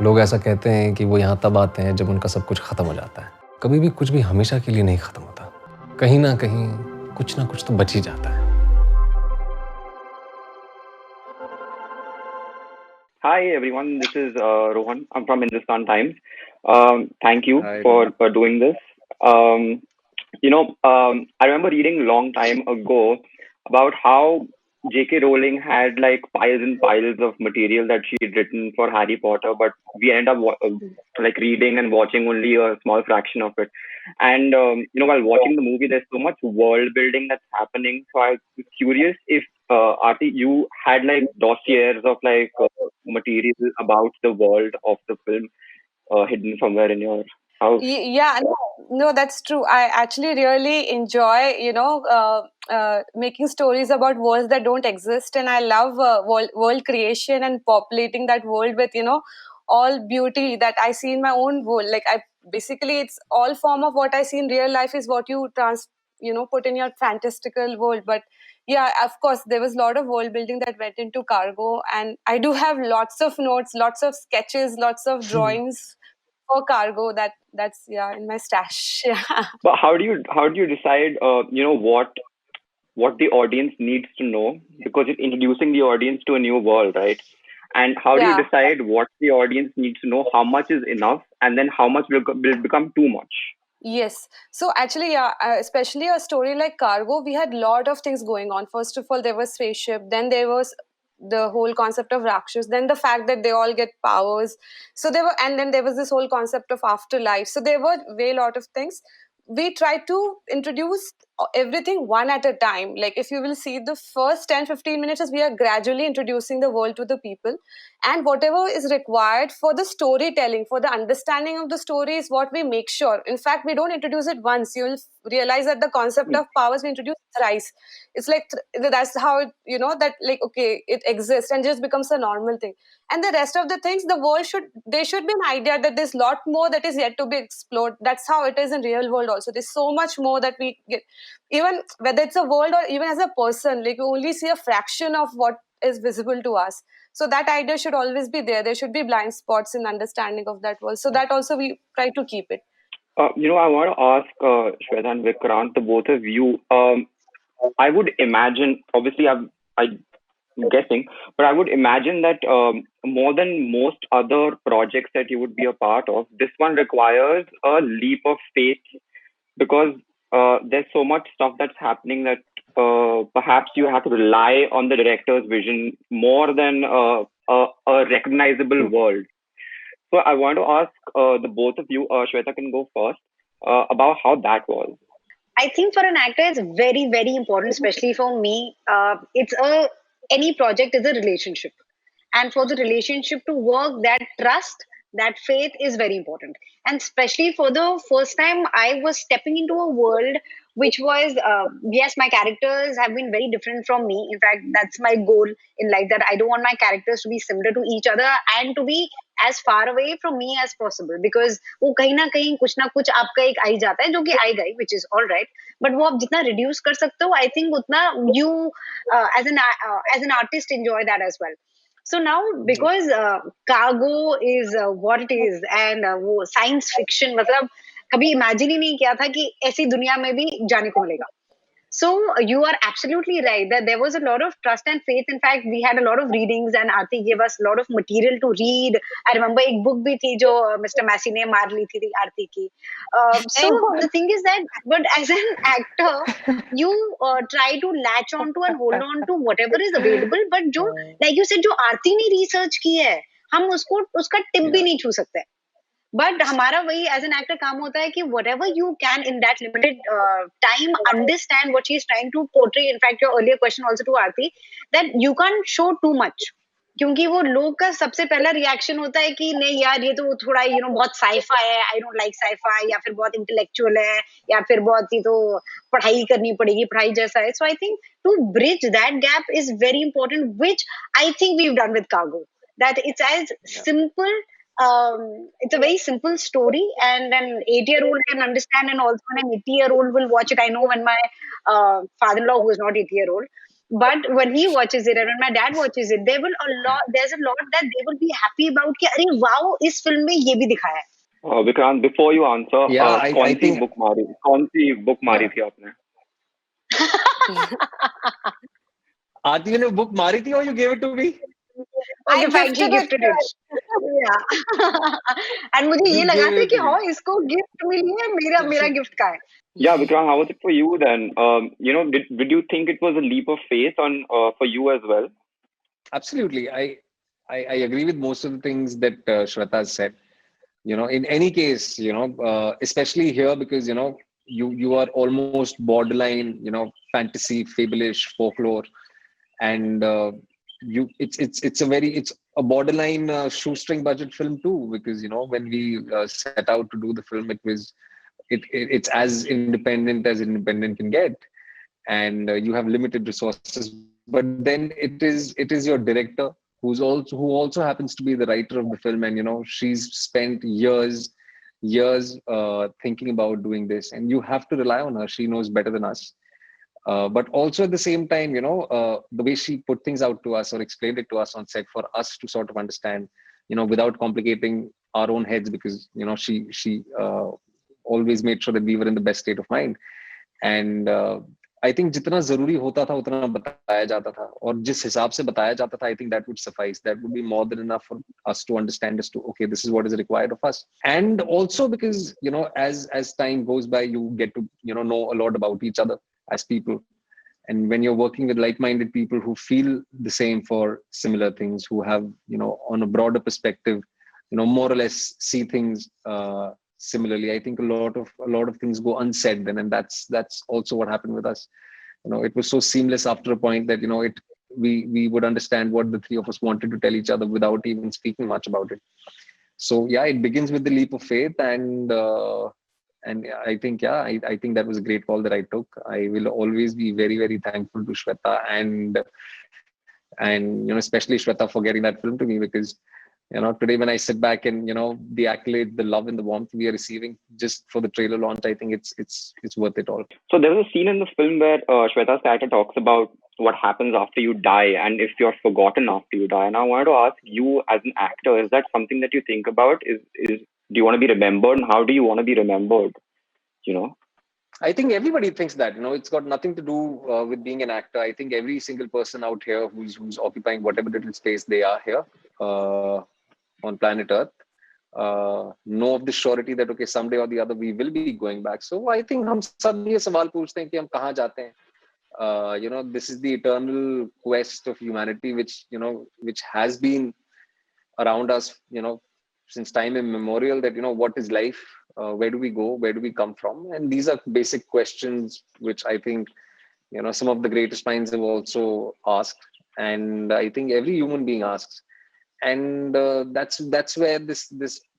लोग ऐसा कहते हैं कि वो यहाँ तब आते हैं जब उनका सब कुछ खत्म हो जाता है। कभी भी कुछ भी हमेशा के लिए नहीं खत्म होता। कहीं ना कहीं कुछ ना कुछ तो बच ही जाता है। Hi everyone, this is Rohan. I'm from Hindustan Times. Thank you hi for Rohan. for doing this. Um, I remember reading a long time ago about how J.K. Rowling had like piles and piles of material that she had written for Harry Potter, but we end up like reading and watching only a small fraction of it. And while watching the movie, there's so much world building that's happening. So I was curious if Aarti, you had like dossiers of like material about the world of the film hidden somewhere in your house. Yeah, no, that's true. I actually really enjoy, making stories about worlds that don't exist, and I love world creation and populating that world with, all beauty that I see in my own world. Like I basically, it's all form of what I see in real life is what you put in your fantastical world. But yeah, of course, there was a lot of world building that went into Cargo, and I do have lots of notes, lots of sketches, lots of drawings for Cargo. That's in my stash. Yeah. But how do you decide what the audience needs to know, because you're introducing the audience to a new world, right? And how do you Yeah. decide what the audience needs to know, how much is enough, and then how much will become too much? Yes. So actually, especially a story like Cargo, we had a lot of things going on. First of all, there was spaceship. Then there was the whole concept of Rakshas. Then the fact that they all get powers. So there were, and then there was this whole concept of afterlife. So there were way lot of things. We tried to introduce everything one at a time. Like if you will see the first 10-15 minutes, as we are gradually introducing the world to the people, and whatever is required for the storytelling, for the understanding of the story is what we make sure. In fact, we don't introduce it once. You'll realize that the concept of powers we introduce thrice. It's like that's how it, that like okay, it exists and just becomes a normal thing. And the rest of the things, the world should be an idea that there's a lot more that is yet to be explored. That's how it is in real world also. There's so much more that we get, even whether it's a world or even as a person, like we only see a fraction of what is visible to us. So that idea should always be there. There should be blind spots in understanding of that world. So that also we try to keep it. I want to ask Shweta and Vikrant, the both of you. I would imagine, obviously, I'm guessing, but I would imagine that more than most other projects that you would be a part of, this one requires a leap of faith, because there's so much stuff that's happening that perhaps you have to rely on the director's vision more than a recognizable world. So I want to ask the both of you, Shweta can go first, about how that was. I think for an actor, it's very, very important, especially for me. Any project is a relationship, and for the relationship to work, that trust, that faith is very important. And especially for the first time, I was stepping into a world which was yes, my characters have been very different from me. In fact, that's my goal in life, that I don't want my characters to be similar to each other and to be as far away from me as possible, because वो कहीं ना कहीं कुछ ना कुछ आपका एक आ ही जाता है, जो कि आएगा ही, which is all right. But वो आप जितना reduce कर सकते हो, I think उतना you as an artist enjoy that as well. So now, because Cargo is what it is, and वो science fiction, मतलब कभी imagine ही नहीं किया था कि ऐसी दुनिया में भी जाने को मिलेगा. So you are absolutely right that there was a lot of trust and faith. In fact, we had a lot of readings, and Aarti gave us a lot of material to read. I remember एक book भी थी जो Mr. Massey ने मार ली थी Aarti की. So the thing is that, but as an actor, you try to latch on to and hold on to whatever is available. But जो like you said, जो Aarti ने research की है, हम उसका tip भी नहीं छू सकते. बट हमारा वही एज एन एक्टर काम होता है कि whatever you can in that limited time understand what she is trying to portray. In fact your earlier question also to Aarti, that you can show too much, क्योंकि वो लोग का सबसे पहला रिएक्शन होता है कि नहीं यार, ये तो थोड़ा बहुत साइफाई है, आई डोंट लाइक साइफाई, या फिर बहुत इंटेलेक्चुअल है, या फिर बहुत ही तो पढ़ाई करनी पड़ेगी, पढ़ाई जैसा है. So I think to bridge that gap is very important, which I think we have done with cargo. That it's as simple, it's a very simple story, and an 8-year-old can understand, and also an 80-year-old will watch it. I know when my father-in-law, who is not 80-year-old, But when he watches it and when my dad watches it, there's a lot that they will be happy about कि अरे wow इस film में ये भी दिखाया है. Vikrant, before you answer, Yeah, I think कौन सी book मारी yeah. थी आपने? आरती ने book मारी थी or you gave it to me? Okay, I fine, she gifted gifted it. Yeah. And मुझे ये You लगा gave था it कि to me. हाँ इसको gift मिली है मेरा gift का है. Yeah, Vikrant, how was it for you then? Did you think it was a leap of faith for you as well? Absolutely. I agree with most of the things that Shweta has said. In any case, especially here because, you are almost borderline, fantasy, fable-ish, folklore. And it's a borderline shoestring budget film too, because, when we set out to do the film, it's as independent can get. And you have limited resources, but then it is your director who also happens to be the writer of the film, and she's spent years thinking about doing this, and you have to rely on her. She knows better than us. But also at the same time, the way she put things out to us or explained it to us on set for us to sort of understand, without complicating our own heads, because she always made sure that we were in the best state of mind. And I think जितना जरूरी होता था उतना बताया जाता था, और जिस हिसाब से बताया जाता था, I think that would suffice. That would be more than enough for us to understand as to, okay, this is what is required of us. And also because, as time goes by, you get to, know a lot about each other as people. And when you're working with like-minded people who feel the same for similar things, who have, on a broader perspective, more or less see things similarly, I think a lot of things go unsaid then, and that's also what happened with us. It was so seamless after a point that we would understand what the three of us wanted to tell each other without even speaking much about it. So yeah, it begins with the leap of faith, and I think I think that was a great call that I took. I will always be very, very thankful to Shweta and especially Shweta for getting that film to me, because today when I sit back and the accolade, the love and the warmth we are receiving just for the trailer launch, I think it's worth it all. So there's a scene in the film where Shweta's character talks about what happens after you die and if you're forgotten after you die. And I wanted to ask you, as an actor, is that something that you think about? Do you want to be remembered, and how do you want to be remembered? I think everybody thinks that. It's got nothing to do with being an actor. I think every single person out here who's occupying whatever little space they are here on planet Earth know of the surety that, okay, someday or the other we will be going back. So I think हम सब ये सवाल पूछते हैं कि हम कहाँ जाते हैं. This is the eternal quest of humanity, which has been around us, since time immemorial, that, what is life? Where do we go? Where do we come from? And these are basic questions which I think, some of the greatest minds have also asked. And I think every human being asks. And that's where this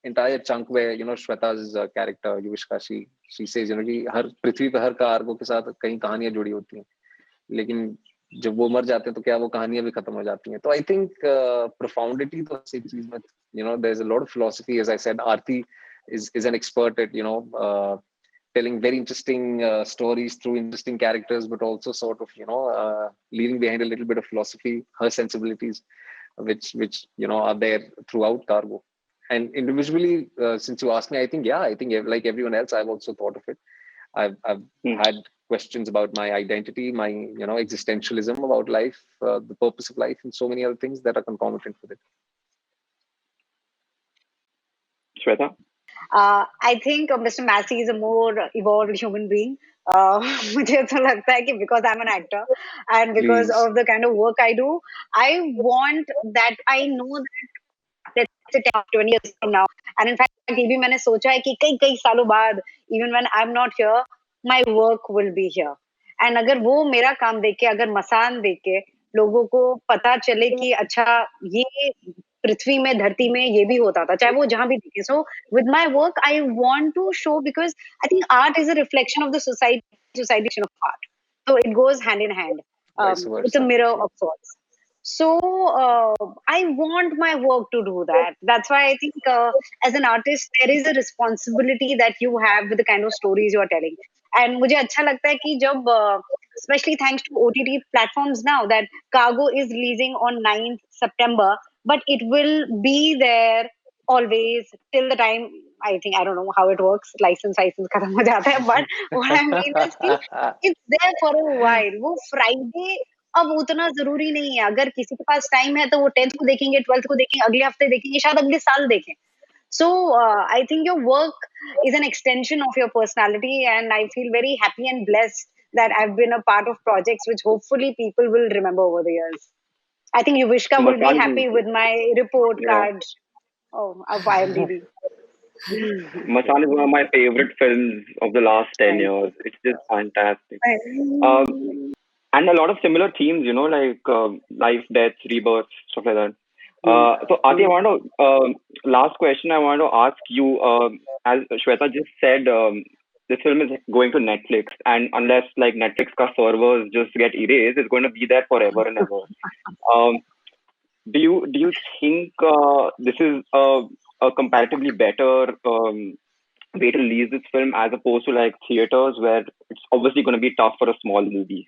entire chunk where, Shweta's character, Yuvishka, she says, कि हर पृथ्वी पे हर cargo के साथ कई कहानियां जुड़ी होती हैं, लेकिन जब वो मर जाते हैं तो क्या वो कहानियां भी खत्म हो जाती हैं. तो I think profundity तो ऐसी चीज में, there's a lot of philosophy. As I said, Aarti is an expert at telling very interesting stories through interesting characters, but also sort of leaving behind a little bit of philosophy, her sensibilities, which are there throughout Cargo. And individually, since you asked me, I think like everyone else, I've also thought of it. I've had questions about my identity, my existentialism about life, the purpose of life, and so many other things that are concomitant with it. Shweta? I think Mr. Massey is a more evolved human being. मुझे तो लगता है कि because I'm an actor and because Please. of the kind of work I do, I want that, I know that let's say 10 20 years from now, and in fact ये भी मैंने सोचा है कि कई सालों बाद, even when I'm not here, my work will be here. And अगर वो मेरा काम देख के, अगर मसान देख के लोगों को पता चले कि अच्छा ये पृथ्वी में, धरती में ये भी होता था, चाहे वो जहां भी दिखे. So with my work, I want to show, because I think art is a reflection of the society of art. So it goes hand in hand. Vice versa. It's a mirror of sorts. So I want my work to do that. That's why I think as an artist, there is a responsibility that you have with the kind of stories you are telling. And मुझे अच्छा लगता है कि जब especially thanks to OTT platforms now, that Cargo is releasing on 9th September, but it will be there always till the time. I don't know how it works. License khatam ho jata hai, but what I mean is कि it's there for a while. वो Friday अब उतना जरूरी नहीं है. अगर किसी के पास टाइम है तो वो 10th को देखेंगे, 12th को देखेंगे, अगले हफ्ते देखेंगे, शायद अगले साल देखें. So I think your work is an extension of your personality, and I feel very happy and blessed that I've been a part of projects which hopefully people will remember over the years. I think Yuvishka will be Masani, happy with my report yeah, card of IMDb. Masani is one of my favorite films of the last 10 years. It's just fantastic. Um, and a lot of similar themes, like life, death, rebirth, stuff like that. So Ati, I want to last question I want to ask you. As Shweta just said, this film is going to Netflix, and unless like Netflix ka servers just get erased, it's going to be there forever and ever. Um, do you think this is a comparatively better way to release this film as opposed to like theaters where it's obviously going to be tough for a small movie?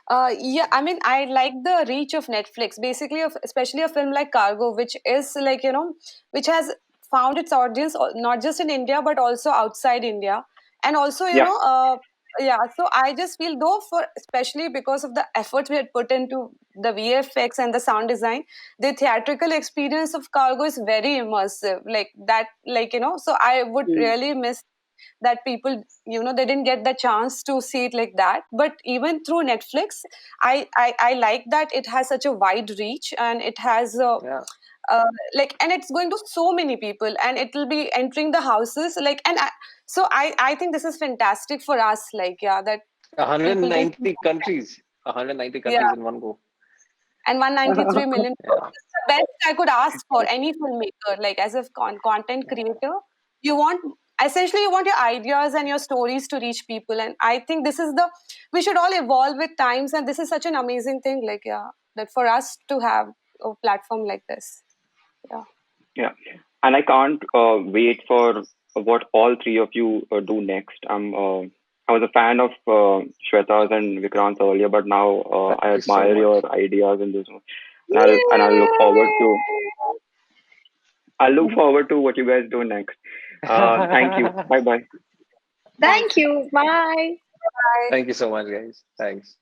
Yeah, I mean, I like the reach of Netflix. Basically, especially a film like Cargo, which is like, which has found its audience not just in India but also outside India, and also Yeah. yeah. So I just feel, though, for especially because of the efforts we had put into the VFX and the sound design, the theatrical experience of Cargo is very immersive. Like that, So I would really miss that people, they didn't get the chance to see it like that. But even through Netflix, I like that it has such a wide reach, and it has Yeah. and it's going to so many people, and it will be entering the houses, so I think this is fantastic for us, that people can 190 countries. 190 yeah, countries in one go. and 193 million. Yeah. It's the best I could ask for any filmmaker, like as a content creator. You want, essentially, you want your ideas and your stories to reach people, and I think this is we should all evolve with times, and this is such an amazing thing, that for us to have a platform like this. Yeah. Yeah, and I can't wait for what all three of you do next. I was a fan of Shweta's and Vikrant's earlier, but now I Thank you so admire much. your ideas in this one. And I'll look forward to what you guys do next. Thank you. Bye bye. Thanks. Thank you. Bye. Bye. Thank you so much, guys. Thanks.